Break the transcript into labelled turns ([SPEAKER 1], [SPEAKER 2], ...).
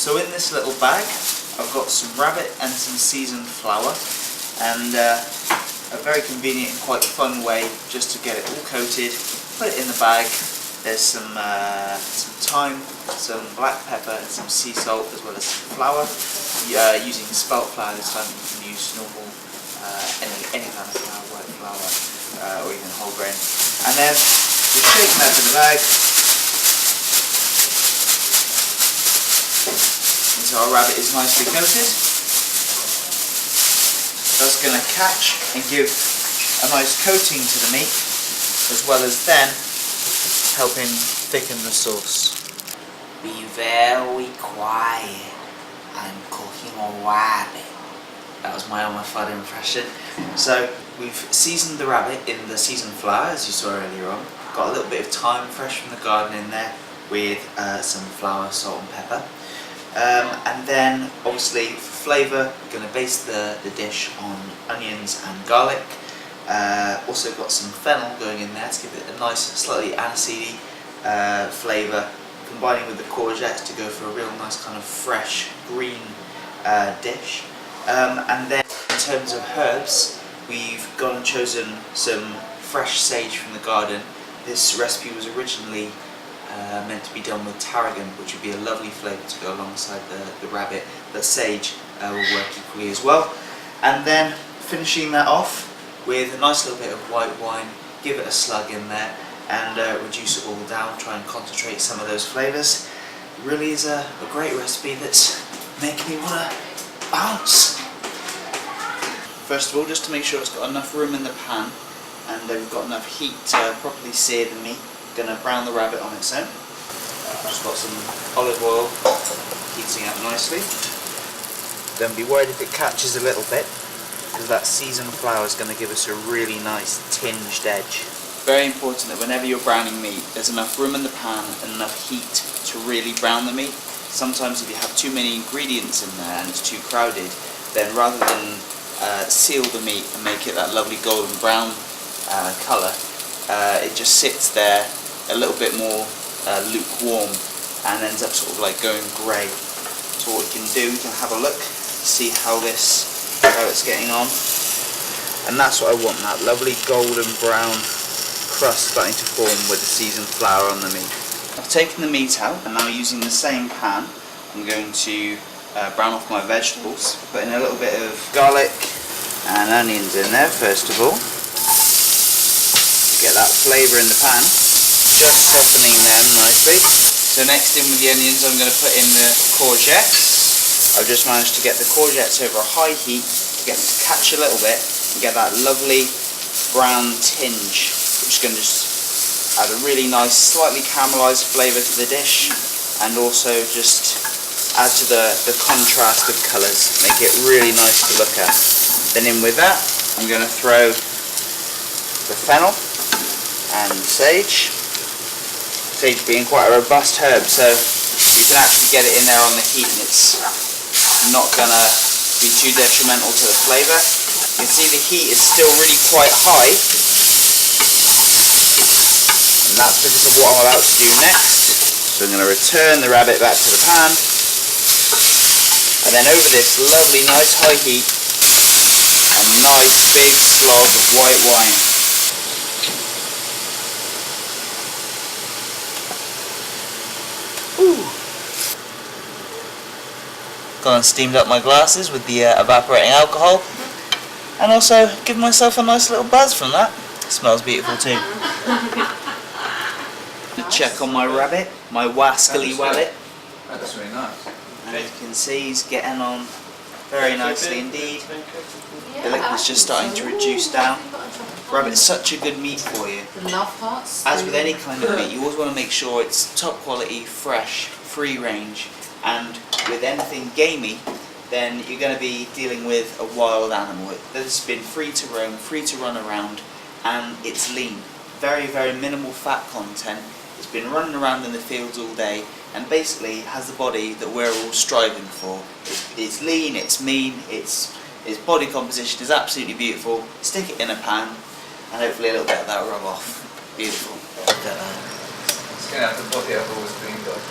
[SPEAKER 1] So in this little bag I've got some rabbit and some seasoned flour, and a very convenient and quite fun way just to get it all coated. Put it in the bag. There's some thyme, some black pepper and some sea salt, as well as some flour. Using spelt flour this time, you can use normal, any kind of flour, white flour, or even whole grain. And then just shaking that in the bag until our rabbit is nicely coated. That's going to catch and give a nice coating to the meat, as well as then helping thicken the sauce. Be very quiet. I'm cooking a rabbit. That was my Elmer Fudd impression. So we've seasoned the rabbit in the seasoned flour, as you saw earlier on. Got a little bit of thyme fresh from the garden in there with some flour, salt and pepper. And then obviously for flavour, we're going to base the dish on onions and garlic. Also got some fennel going in there to give it a nice, slightly aniseedy flavour, combining with the courgettes to go for a real nice kind of fresh green dish. And then in terms of herbs, we've gone and chosen some fresh sage from the garden. This recipe was originally meant to be done with tarragon, which would be a lovely flavour to go alongside the rabbit, but sage will work equally as well. And then finishing that off with a nice little bit of white wine, give it a slug in there and reduce it all down, try and concentrate some of those flavours. It really is a great recipe that's making me want to bounce. First of all, just to make sure it's got enough room in the pan and we've got enough heat to properly sear the meat, I'm going to brown the rabbit on its own. Just got some olive oil heating up nicely. Don't be worried if it catches a little bit, because that seasoned flour is going to give us a really nice tinged edge. Very important that whenever you're browning meat, there's enough room in the pan and enough heat to really brown the meat. Sometimes if you have too many ingredients in there and it's too crowded, then rather than seal the meat and make it that lovely golden brown colour, it just sits there a little bit more lukewarm and ends up sort of like going grey. So what we can do, we can have a look, see how it's getting on, and that's what I want, that lovely golden brown crust starting to form with the seasoned flour on the meat. I've taken the meat out, and now using the same pan I'm going to brown off my vegetables. Putting a little bit of garlic and onions in there first of all to get that flavour in the pan, just softening them nicely. So next in with the onions I'm going to put in the courgettes. I've just managed to get the courgettes over a high heat to get them to catch a little bit and get that lovely brown tinge, which is going to just add a really nice, slightly caramelised flavour to the dish, and also just add to the contrast of colours, make it really nice to look at. Then in with that, I'm going to throw the fennel and sage. Sage being quite a robust herb, so you can actually get it in there on the heat and it's not going to be too detrimental to the flavour. You can see the heat is still really quite high, and that's because of what I'm about to do next. So I'm going to return the rabbit back to the pan, and then over this lovely nice high heat, a nice big slog of white wine. Ooh. Gone and steamed up my glasses with the evaporating alcohol, and also give myself a nice little buzz from that. It smells beautiful too. Check on my rabbit, my wascally rabbit.
[SPEAKER 2] That's really nice.
[SPEAKER 1] And as you can see, he's getting on very nicely indeed. The liquid's just starting to reduce down. Rabbit's such a good meat for you. As with any kind of meat, you always want to make sure it's top quality, fresh, free range, and with anything gamey, then you're going to be dealing with a wild animal that's been free to roam, free to run around, and it's lean. Very, very minimal fat content. It's been running around in the fields all day and basically has the body that we're all striving for. It's lean, it's mean, its body composition is absolutely beautiful. Stick it in a pan and hopefully a little bit of that rub off. Beautiful.
[SPEAKER 2] It's going to have the body I've always dreamed of.